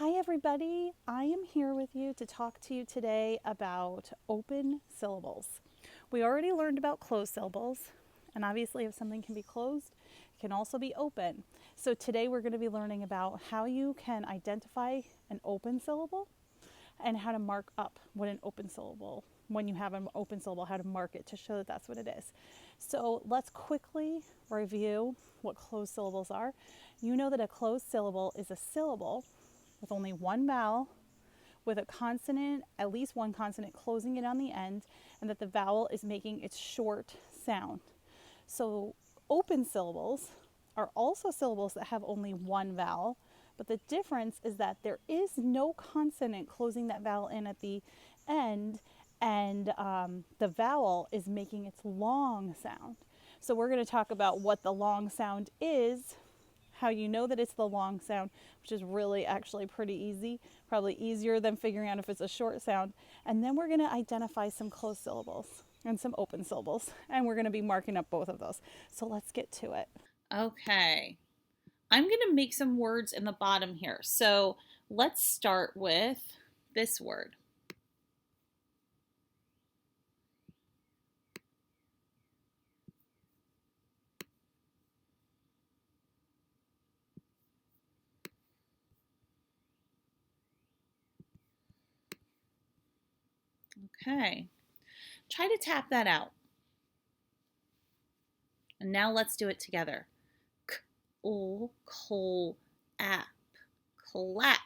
Hi, everybody. I am here with you to talk to you today about open syllables. We already learned about closed syllables, and obviously, if something can be closed, it can also be open. So, today we're going to be learning about how you can identify an open syllable and how to mark up what an open syllable, when you have an open syllable, how to mark it to show that that's what it is. So let's quickly review what closed syllables are. You know that a closed syllable is a syllable with only one vowel, with a consonant, at least one consonant closing it on the end, and that the vowel is making its short sound. So open syllables are also syllables that have only one vowel, but the difference is that there is no consonant closing that vowel in at the end, and the vowel is making its long sound. So we're going to talk about what the long sound is, how you know that it's the long sound, which is really actually pretty easy, probably easier than figuring out if it's a short sound. And then we're going to identify some closed syllables and some open syllables, and we're going to be marking up both of those. So let's get to it. Okay, I'm going to make some words in the bottom here. So let's start with this word. Okay, try to tap that out. And now let's do it together. Clap. Clap.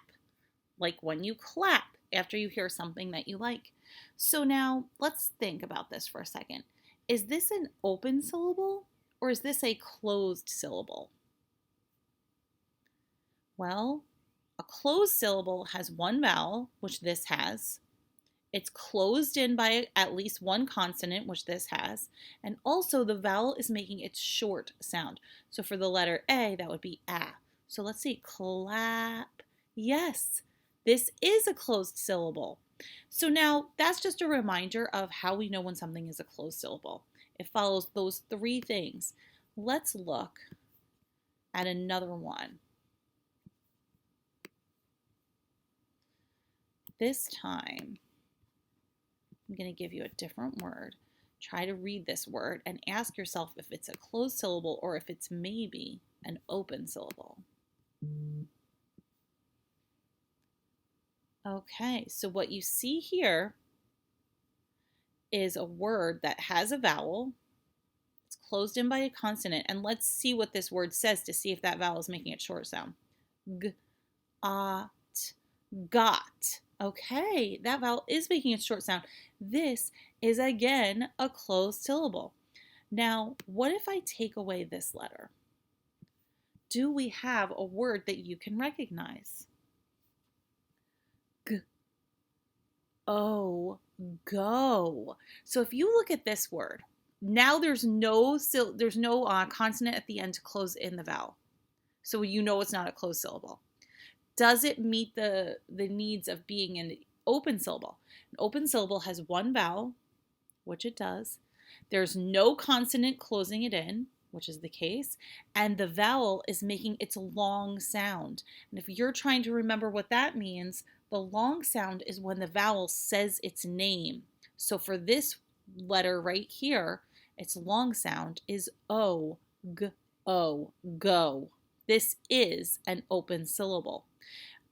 Like when you clap after you hear something that you like. So now let's think about this for a second. Is this an open syllable or is this a closed syllable? Well, a closed syllable has one vowel, which this has. It's closed in by at least one consonant, which this has. And also the vowel is making its short sound. So for the letter A, that would be A. So let's see, clap. Yes, this is a closed syllable. So now that's just a reminder of how we know when something is a closed syllable. It follows those three things. Let's look at another one. This time, I'm going to give you a different word. Try to read this word and ask yourself if it's a closed syllable or if it's maybe an open syllable. Okay, so what you see here is a word that has a vowel. It's closed in by a consonant. And let's see what this word says to see if that vowel is making it short sound. G, a, t, got. Okay, that vowel is making its short sound. This is again a closed syllable. Now, what if I take away this letter? Do we have a word that you can recognize? G, o, go. So if you look at this word, now there's no consonant at the end to close in the vowel. So you know it's not a closed syllable. Does it meet the needs of being an open syllable? An open syllable has one vowel, which it does. There's no consonant closing it in, which is the case, and the vowel is making its long sound. And if you're trying to remember what that means, the long sound is when the vowel says its name. So for this letter right here, its long sound is O, G, O, go. This is an open syllable.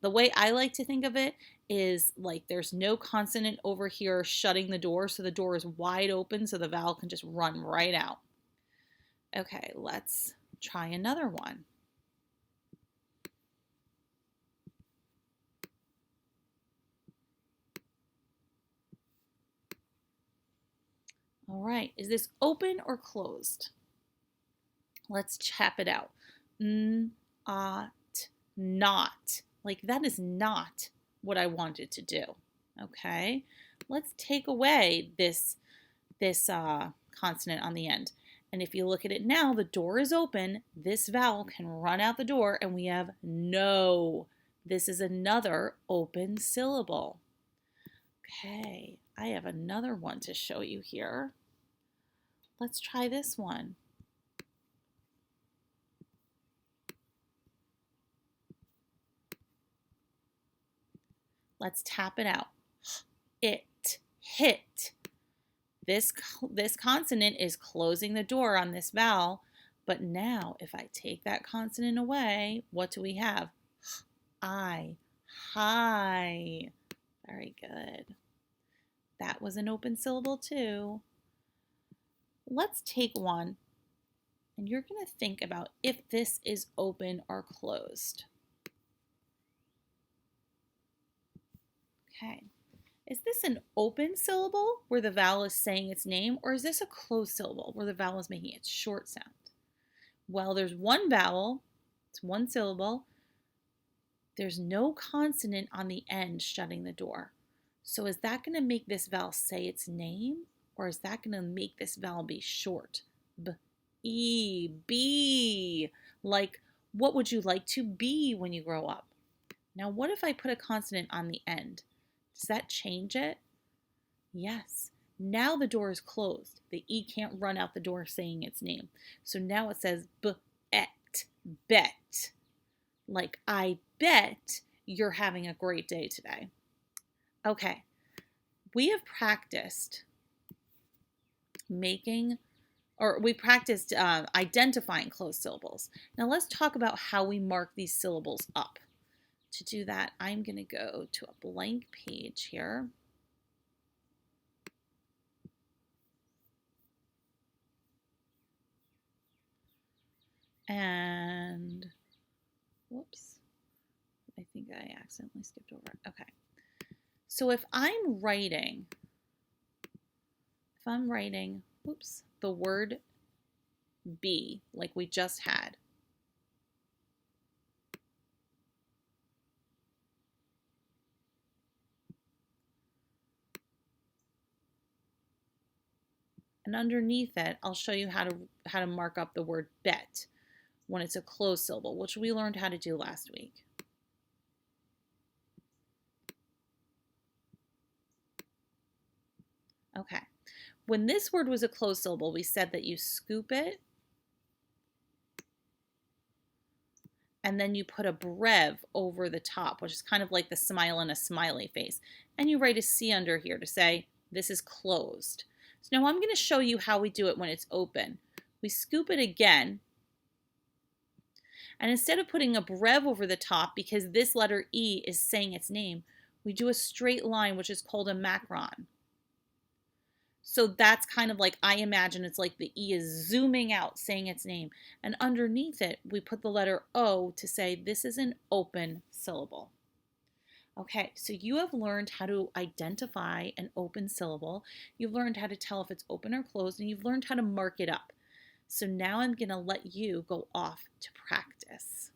The way I like to think of it is like there's no consonant over here shutting the door, so the door is wide open so the vowel can just run right out. Okay, let's try another one. All right, is this open or closed? Let's chap it out. Not. Like that is not what I wanted to do. Okay, let's take away this consonant on the end. And if you look at it now, the door is open. This vowel can run out the door, and we have no. This is another open syllable. Okay, I have another one to show you here. Let's try this one. Let's tap it out. It, hit. This consonant is closing the door on this vowel, but now if I take that consonant away, what do we have? I, hi. Very good. That was an open syllable too. Let's take one, and you're going to think about if this is open or closed. Okay. Is this an open syllable where the vowel is saying its name, or is this a closed syllable where the vowel is making its short sound? Well, there's one vowel, it's one syllable. There's no consonant on the end shutting the door. So is that going to make this vowel say its name, or is that going to make this vowel be short? B, E, B. Like, what would you like to be when you grow up? Now, what if I put a consonant on the end? Does that change it? Yes. Now the door is closed. The E can't run out the door saying its name. So now it says b-et, bet. Like, I bet you're having a great day today. Okay. We have practiced identifying closed syllables. Now let's talk about how we mark these syllables up. To do that, I'm going to go to a blank page here. And, whoops, I think I accidentally skipped over it. Okay. So if I'm writing, oops, the word be, like we just had, and underneath it, I'll show you how to mark up the word bet when it's a closed syllable, which we learned how to do last week. Okay. When this word was a closed syllable, we said that you scoop it and then you put a brev over the top, which is kind of like the smile in a smiley face. And you write a C under here to say this is closed. So now I'm going to show you how we do it when it's open. We scoop it again. And instead of putting a brev over the top, because this letter E is saying its name, we do a straight line, which is called a Macron. So that's kind of like, I imagine it's like the E is zooming out, saying its name. And underneath it, we put the letter O to say this is an open syllable. Okay, so you have learned how to identify an open syllable. You've learned how to tell if it's open or closed, and you've learned how to mark it up. So now I'm going to let you go off to practice.